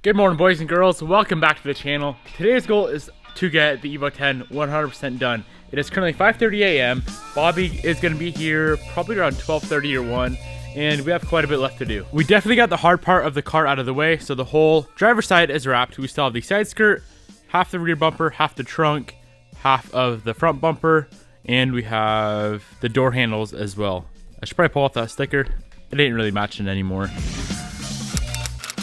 Good morning, boys and girls. Welcome back to the channel. Today's goal is to get the Evo 10 100% done. It is currently 5:30 a.m. Bobby is going to be here probably around 12:30 or 1, and we have quite a bit left to do. We definitely got the hard part of the car out of the way, so the whole driver's side is wrapped. We still have the side skirt, half the rear bumper, half the trunk, half of the front bumper, and we have the door handles as well. I should probably pull off that sticker. It ain't really matching anymore.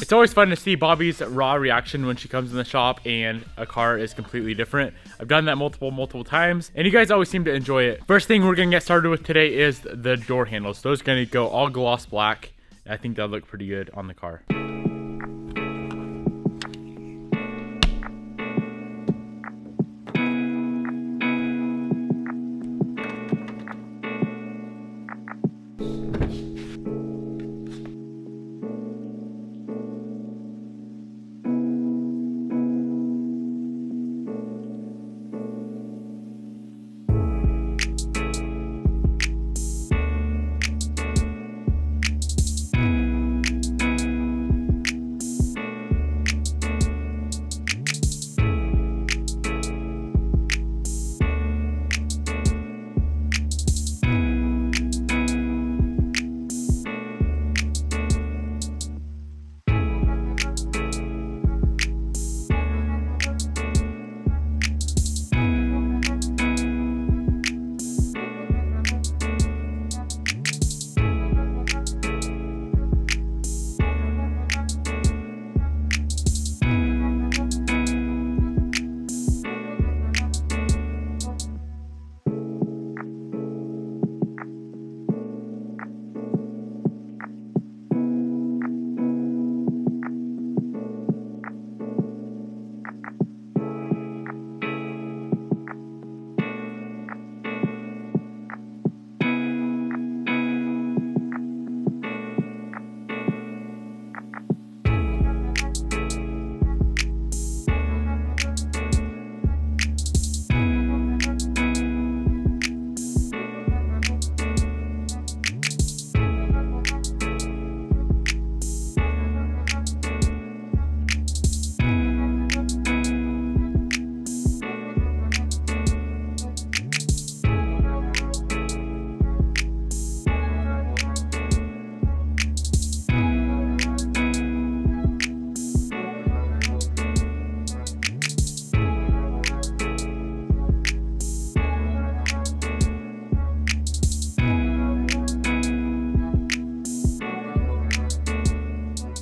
It's always fun to see Bobby's raw reaction when she comes in the shop and a car is completely different. I've done that multiple times, and you guys always seem to enjoy it. First thing we're gonna get started with today is the door handles. Those are gonna go all gloss black. I think that'll look pretty good on the car.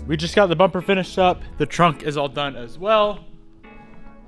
We just got the bumper finished up. The trunk is all done as well.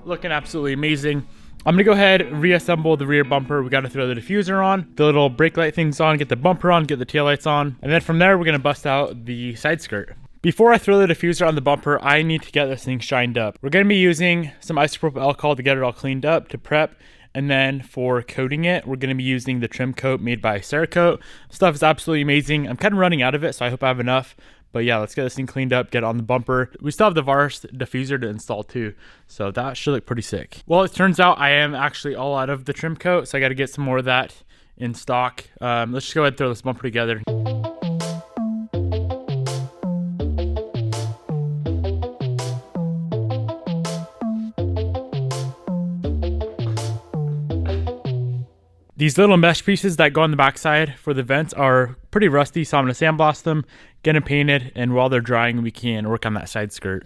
Looking absolutely amazing. I'm gonna go ahead and reassemble the rear bumper. We gotta throw the diffuser on, the little brake light things on, get the bumper on, get the taillights on. And then from there, we're gonna bust out the side skirt. Before I throw the diffuser on the bumper, I need to get this thing shined up. We're gonna be using some isopropyl alcohol to get it all cleaned up, to prep. And then for coating it, we're gonna be using the trim coat made by Cerakote. Stuff is absolutely amazing. I'm kind of running out of it, so I hope I have enough. But yeah, let's get this thing cleaned up, get it on the bumper. We still have the Varis diffuser to install too, so that should look pretty sick. Well, it turns out I am actually all out of the trim coat, so I gotta get some more of that in stock. Let's just go ahead and throw this bumper together. These little mesh pieces that go on the backside for the vents are pretty rusty, so I'm gonna sandblast them, get them painted, and while they're drying, we can work on that side skirt.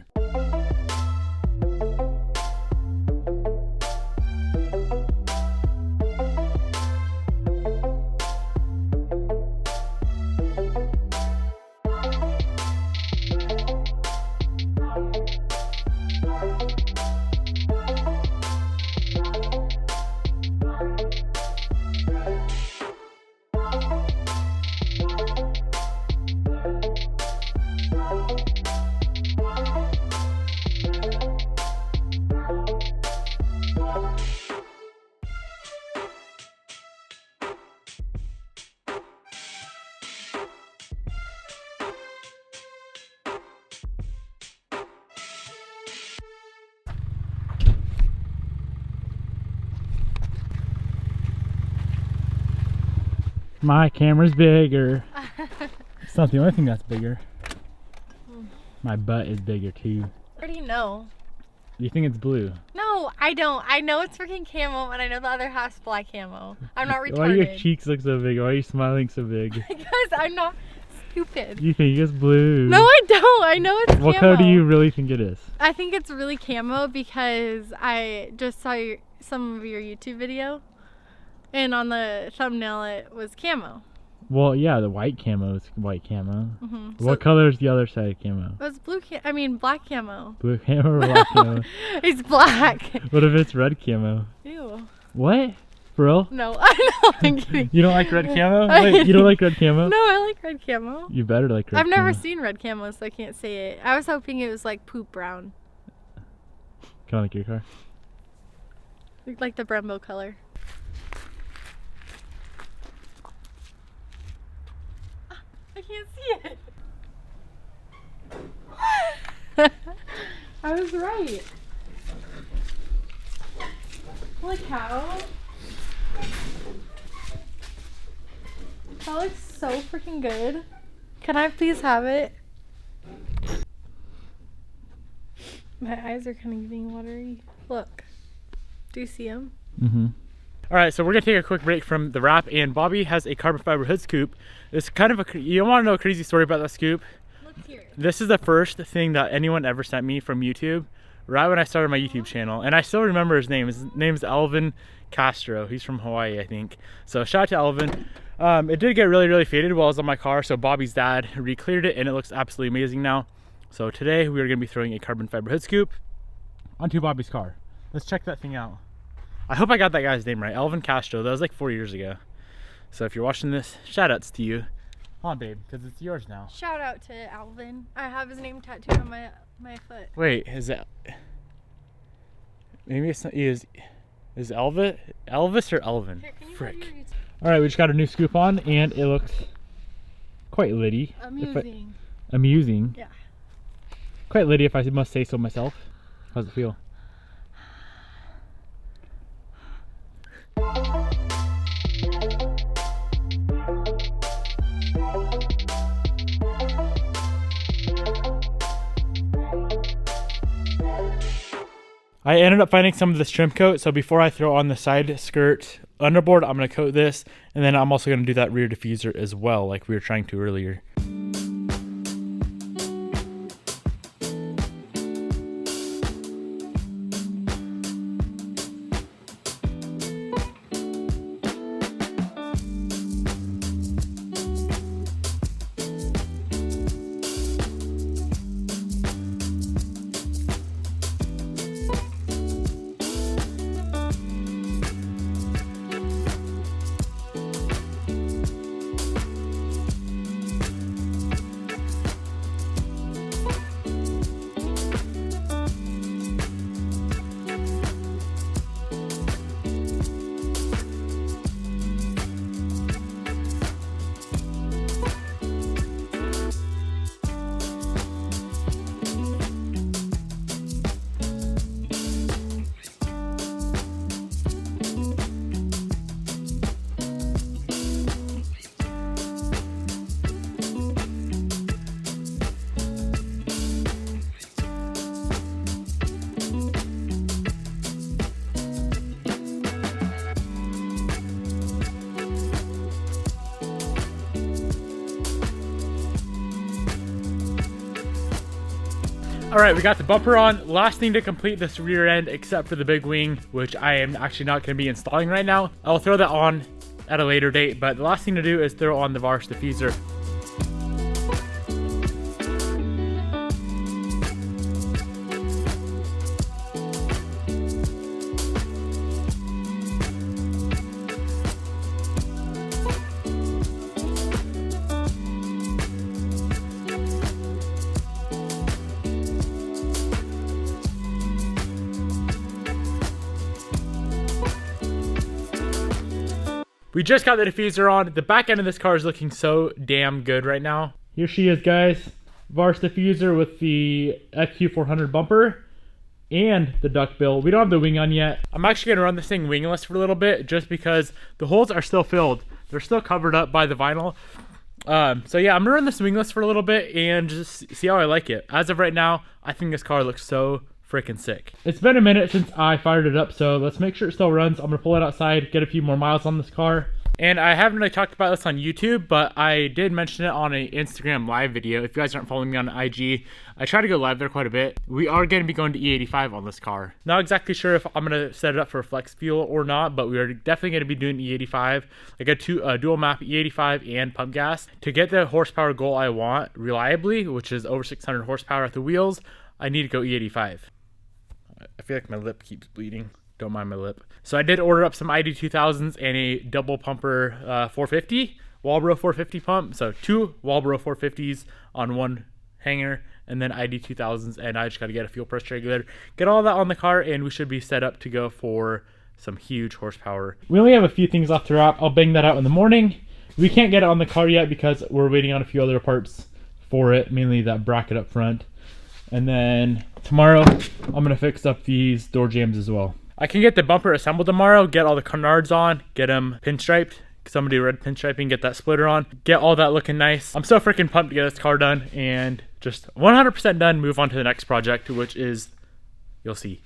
My camera's bigger. It's not the only thing that's bigger. My butt is bigger too. already know. You think it's blue? No, I don't. I know it's freaking camo, and I know the other half's black camo. I'm not retarded. Why do your cheeks look so big? Why are you smiling so big? Because I'm not stupid. You think it's blue? No, I don't. I know it's camo. What color do you really think it is? I think it's really camo because I just saw some of your YouTube video, and on the thumbnail it was camo. Well, yeah, the white camo is white camo. Mm-hmm. What color is the other side of camo? It was black camo. Blue camo or black camo? It's black. What if it's red camo? Ew. What? For real? No, I'm kidding. You don't like red camo? Wait, you don't like red camo? No, I like red camo. You better like red camo. I've never seen red camo, so I can't say it. I was hoping it was like poop brown. Kind of like your car? Like the Brembo color. I can't see it. I was right. Look how. That looks so freaking good. Can I please have it? My eyes are kind of getting watery. Look. Do you see them? Mm-hmm. All right, so we're gonna take a quick break from the wrap, and Bobby has a carbon fiber hood scoop. It's kind of you want to know a crazy story about that scoop? Let's hear it. This is the first thing that anyone ever sent me from YouTube, right when I started my YouTube channel, and I still remember his name. His name's Elvin Castro. He's from Hawaii, I think. So shout out to Elvin. It did get really faded while I was on my car, so Bobby's dad re-cleared it, and it looks absolutely amazing now. So today we are gonna be throwing a carbon fiber hood scoop onto Bobby's car. Let's check that thing out. I hope I got that guy's name right. Elvin Castro. That was like 4 years ago. So if you're watching this, shout outs to you. Hold on, babe, because it's yours now. Shout out to Alvin. I have his name tattooed on my foot. Wait, is it? Maybe it's not. Is Elvis or Elvin? Here, can you Frick. go to your YouTube? All right, we just got a new scoop on, and it looks quite litty. Amusing. Amusing. Yeah. Quite litty, if I must say so myself. How's it feel? I ended up finding some of this trim coat, so before I throw on the side skirt underboard, I'm going to coat this, and then I'm also going to do that rear diffuser as well, like we were trying to earlier. All right, we got the bumper on. Last thing to complete this rear end, except for the big wing, which I am actually not going to be installing right now. I'll throw that on at a later date, but the last thing to do is throw on the Varis diffuser. We just got the diffuser on. The back end of this car is looking so damn good right now. Here she is, guys. Varis diffuser with the XQ400 bumper and the duckbill. We don't have the wing on yet. I'm actually gonna run this thing wingless for a little bit just because the holes are still filled. They're still covered up by the vinyl. So yeah, I'm gonna run the swingless for a little bit and just see how I like it. As of right now, I think this car looks so freaking sick. It's been a minute since I fired it up, so let's make sure it still runs. I'm gonna pull it outside, get a few more miles on this car. And I haven't really talked about this on YouTube, but I did mention it on an Instagram live video. If you guys aren't following me on IG, I try to go live there quite a bit. We are going to be going to E85 on this car. Not exactly sure if I'm going to set it up for flex fuel or not, but we are definitely going to be doing E85, like a dual map E85 and pump gas. To get the horsepower goal I want reliably, which is over 600 horsepower at the wheels, I need to go E85. I feel like my lip keeps bleeding. Don't mind my lip. So I did order up some ID2000s and a double pumper 450, Walbro 450 pump. So 2 Walbro 450s on one hanger, and then ID2000s, and I just got to get a fuel pressure regulator, get all that on the car, and we should be set up to go for some huge horsepower. We only have a few things left to wrap. I'll bang that out in the morning. We can't get it on the car yet because we're waiting on a few other parts for it, mainly that bracket up front. And then tomorrow, I'm going to fix up these door jambs as well. I can get the bumper assembled tomorrow, get all the canards on, get them pinstriped. Somebody red pinstriping, get that splitter on, get all that looking nice. I'm so freaking pumped to get this car done and just 100% done, move on to the next project, which is, you'll see.